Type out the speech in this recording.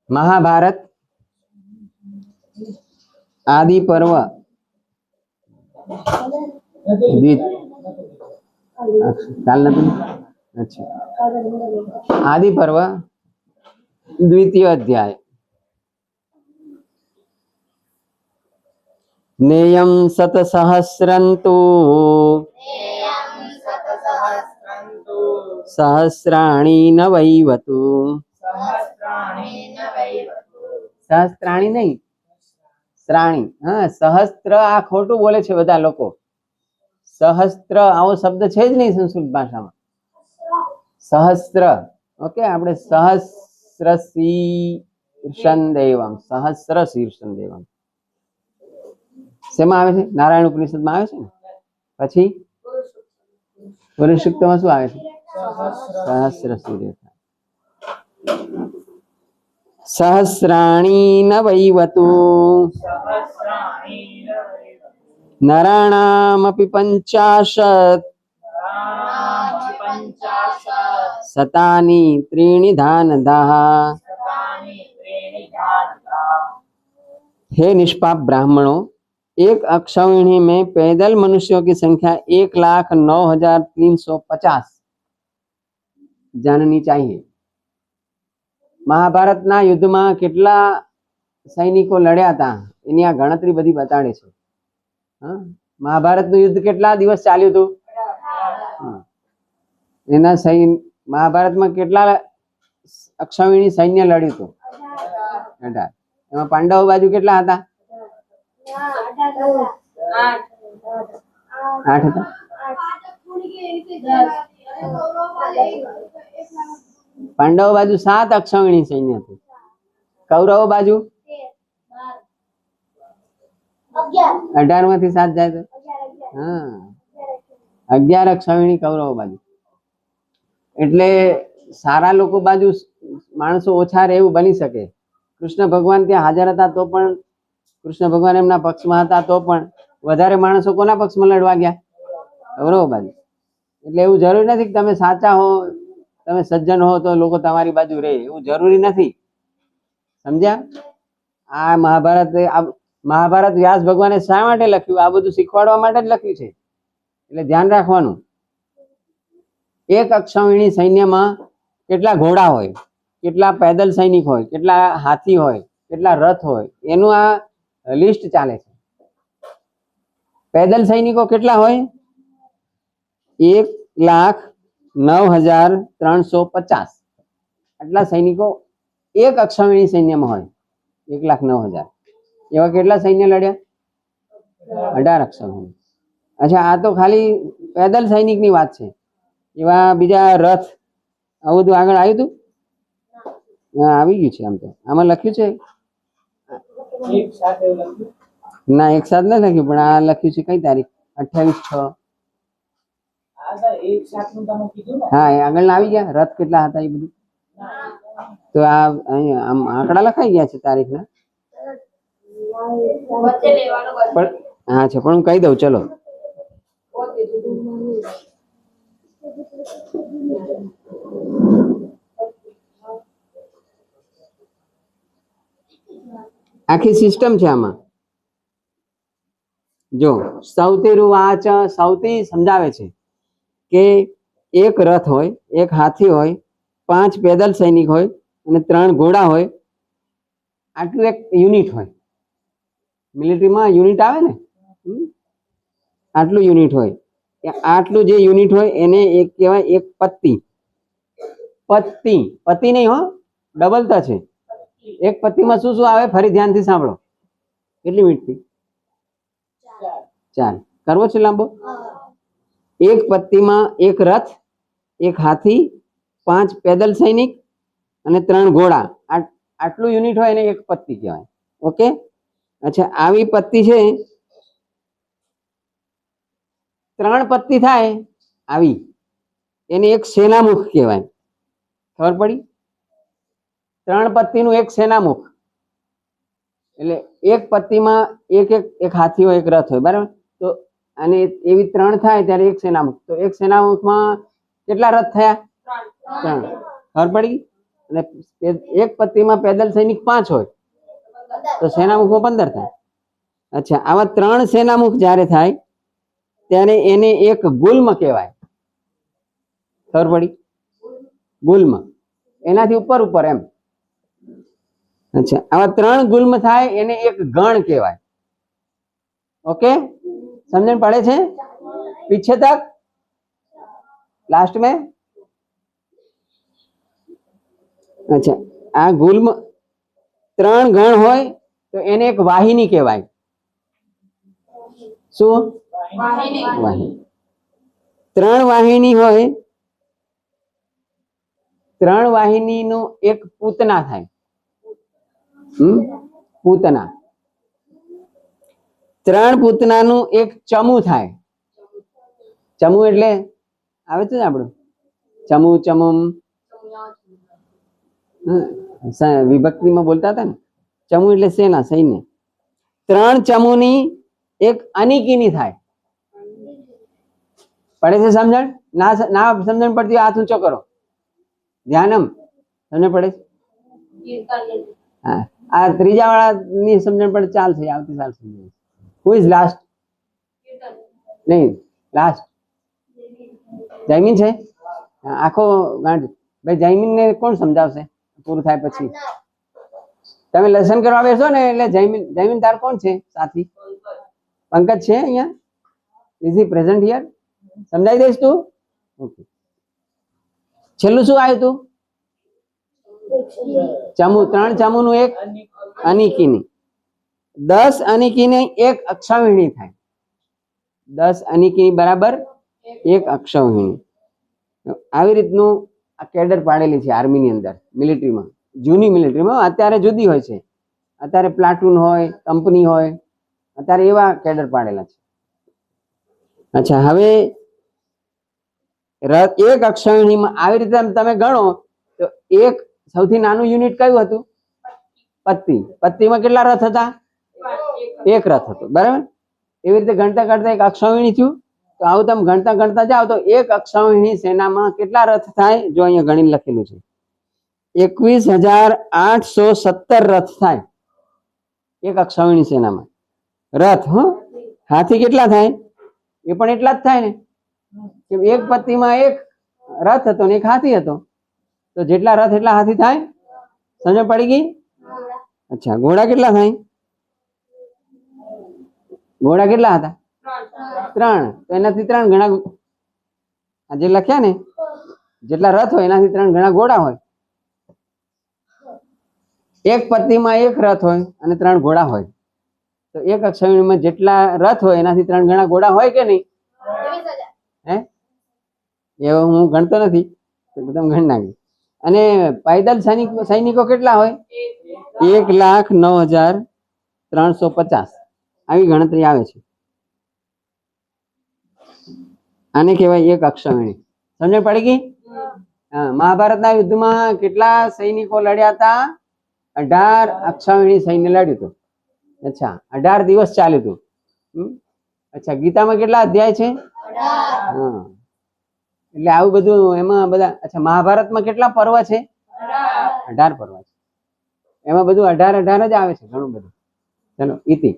महाभारत आदि पर्व अच्छा आदि पर्व द्वितीय अध्याय नेयं शतसहस्रन्तु सहस्राणि न वैवतु सहस्त्राणी नहीं श्राणी हाँ सहस्त्र आ खोटू बोले छे बधा लोको सहस्त्र आवो शब्द छे ज नहीं संस्कृत भाषा में सहस्त्र ओके आपणे सहस्र शीर्षं देवम सहस्र शीर्षं देवम શેમાં આવે છે નારાયણ ઉપનિષદમાં આવે છે ને પછી પુરુષ સૂક્તમાં શું આવે છે સહસ્ર સૂર્ય सहस्राणि न वैवतु नराणामपि 50 शतानि त्रीणि धानदाः हे निष्पाप ब्राह्मणों एक अक्षौहिणी में पैदल मनुष्यों की संख्या 1,09,350 जाननी चाहिए। महाभारत ना युद्ध में केटला सैनिको लड्या था एनी आ गणतरी बधी बताड़े छे। महाभारत नु युद्ध केटला दिवस चाल्युं हतुं एना महाभारत में केटला अक्षौहिणी सैन्य लड्युं हतुं 18 एमां पांडवो बाजू केटला हता 8 હતા पांडवो बाजू 7 अक्षौहिणी सैन्य હતું कौरवो बाजू 18 માંથી 7 જાય તો હા 11 अक्षौहिणी कौरवो बाजू એટલે સારા લોકો બાજુ માણસો ઓછા રહે એવું બની શકે। કૃષ્ણ ભગવાન ત્યાં હાજર હતા તો પણ કૃષ્ણ ભગવાન એમના પક્ષમાં હતા તો પણ વધારે માણસો કોના પક્ષમાં લડવા ગયા કૌરવો બાજુ। એટલે એવું જરૂરી નથી કે તમે સાચા હો તમે સજ્જન હો તો લોકો તમારી બાજુ રહે એવું જરૂરી નથી સમજ્યા। આ મહાભારત વ્યાસ ભગવાને શા માટે લખ્યું આ બધું શીખવાડવા માટે જ લખ્યું છે એટલે ધ્યાન રાખવાનું। એક અક્ષૌહિણી સૈન્યમાં કેટલા ઘોડા હોય કેટલા પેદલ સૈનિક હોય કેટલા હાથી હોય કેટલા રથ હોય એનું આ લિસ્ટ ચાલે છે। પેદલ સૈનિકો કેટલા હોય 1,09,350 આટલા સૈનિકો એક અક્ષૌહિણી સૈન્યમાં હોય 1,09,000 એવા કેટલા સૈન્ય લડ્યા 18 અક્ષૌહિણી। अच्छा आ तो खाली पैदल सैनिक ની વાત છે એવા બીજા રથ આવું બધું આગળ આવ્યું હતું આવી ગયું છે આમ તો આમાં લખ્યું છે એક સાથે લખ્યું ના એક સાથ ન લખ્યું પણ આ લખ્યું છે કઈ તારીખ 28/6 એક સાથ નું તમે કીધું ને હા આગળ આવી ગયા રથ કેટલા હતા એ બધું તો આ આમ આંકડા લખાઈ ગયા છે તારીખ ના વચ્ચે લેવાનો પણ હા છે પણ હું કહી દઉં ચલો आखी सिस्टम है आमा जो सौती रुवाच सौती समझावे छे के एक रथ होय एक हाथी होय 5 पैदल सैनिक होय अने 3 घोड़ा होय आटलू एक यूनिट होय मिलिटरी में यूनिट आवे ने आटलू यूनिट होय आटलू जे यूनिट होय एने एक कहेवाय एक पत्ती पत्ती पत्ती नहीं हो डबल तो छे एक पत्ती में શું આવે ફરી ધ્યાનથી સાંભળો કેટલી મિનિટ થી 4 કરવો છે લાંબો एक पत्ती में एक रथ एक हाथी 5 पैदल सैनिक અને 3 घोड़ा આટલું યુનિટ હોય એને એક પત્તી કહેવાય ઓકે। अच्छा આવી પત્તી છે 3 પત્તી થાય આવી એને એક સેનામુખ કહેવાય ખબર પડી 3 पत्ती नु एक सेनामुख એટલે એક પત્તીમાં એક હાથી હોય એક રથ હોય બરાબર તો અને એવી 3 થાય ત્યારે એક સેનામુખ તો એક સેનામુખમાં કેટલા રથ થયા 3 ખબર પડી અને એક પત્તીમાં પેદલ સૈનિક 5 હોય તો સેનામુખો 15 થાય. અચ્છા, આવા 3 સેનામુખ જ્યારે થાય ત્યારે એને એક ગુલ્મ કહેવાય. ખબર પડી? ગુલ્મ એનાથી ઉપર ઉપર એમ. अच्छा, आवा 3 गुल्म थाय एने एक गण कहेवाय. ओके, समझण पड़े छे? पीछे तक लास्ट में. अच्छा, आ गुल्म 3 गण होय तो एने एक वाहिनी कहेवाय. शू? वाहिनी. 3 वाहिनी होय, 3 वाहिनी नो एक पूतना थाय. पूतना. 3 પૂતનાનું એક ચમુ થાય. ચમુ એટલે આવે છે ને આપણું ચમુ ચમમ વિભક્તિમાં બોલતા હતા ને. ચમુ એટલે સેના, સૈન્ય. 3 ચમુની એક અનિકીની થાય. પડે છે સમજણ? ના સમજણ પડતી હાથ ઊંચો કરો. ધ્યાનમ સમજણ પડે છે? હા, આ ત્રીજા વાળા ની સમજણ પડે ચાલશે, આવતી સાલ સમજાય. Who is last? નહીં, લાસ્ટ જયમીન છે. આખો ગાંઠ ભાઈ જયમીન ને કોણ સમજાવશે પૂરું થાય પછી? તમે લેસન કરવા બેસો ને એટલે જયમીન તાર કોણ છે સાથી? પંકજ છે અહીંયા? Is he present here? સમજાઈ દઈશ તું? ઓકે. છેલ્લું શું આવ્યું તું? ચમુ. 3 ચમુનું એક અનિકીની. 10 અનિકીની એક અક્ષાવિણી થાય. 10 અનિકીની બરાબર એક અક્ષાવિણી. આવી રીતનું આ કેડર પાડેલી છે આર્મીની અંદર, મિલિટરીમાં. જૂની મિલિટરીમાં, અત્યારે જુદી હોય છે. અત્યારે પ્લાટૂન હોય, કંપની હોય, અત્યારે એવા કેડર પાડેલા છે. અચ્છા, હવે એક અક્ષાવિણીમાં આવી રીતે તમે ગણો તો એક સૌથી નાનું યુનિટ કયું હતું? પત્તી. પત્તીમાં કેટલા રથ હતા? એક રથ હતો, બરાબર. એવી રીતે ગણતા ગણતા એક અક્ષાવિણી થયું. તો આવું તમે ગણતા ગણતા જાઓ તો એક અક્ષાવિણી સેનામાં કેટલા રથ થાય? જો અહીંયા ગણીને લખેલું છે 21,817 રથ થાય એક અક્ષાવિણી સેનામાં. રથ હાથી કેટલા થાય? એ પણ એટલા જ થાય ને, કે એક પત્તીમાં એક રથ હતો ને એક હાથી હતો. તો જેટલા રથ એટલા હાથી થાય. સમજ પડી ગઈ? અચ્છા, ઘોડા કેટલા થાય? ઘોડા કેટલા હતા? 3. તો એનાથી 3 ગણા જે લખ્યા ને, જેટલા રથ હોય એનાથી 3 ગણા ઘોડા હોય. એક પત્તીમાં એક રથ હોય અને 3 ઘોડા હોય. તો એક અક્ષાવિણીમાં જેટલા રથ હોય એનાથી 3 ગણા ઘોડા હોય કે નહીં? હે, એવું હું ગણતો નથી, તમે ગણ નાખી. અને પાયદલ સૈનિકો કેટલા હોય? 1,09,350. આવી ગણતરી આવે છે. આને કહેવાય એક અક્ષાવિણી. સમજણ પડી ગઈ? મહાભારતના યુદ્ધમાં કેટલા સૈનિકો લડ્યા હતા? 18 અક્ષાવિણી સૈન્ય લડ્યું હતું. અચ્છા, 18 દિવસ ચાલ્યું હતું. અચ્છા, ગીતામાં કેટલા અધ્યાય છે? 18. એટલે આવું બધું એમાં બધા. અચ્છા, મહાભારતમાં કેટલા પર્વ છે? 18 પર્વ છે. એમાં બધું 18 જ આવે છે, ઘણું બધું. ચલો, ઇતિ.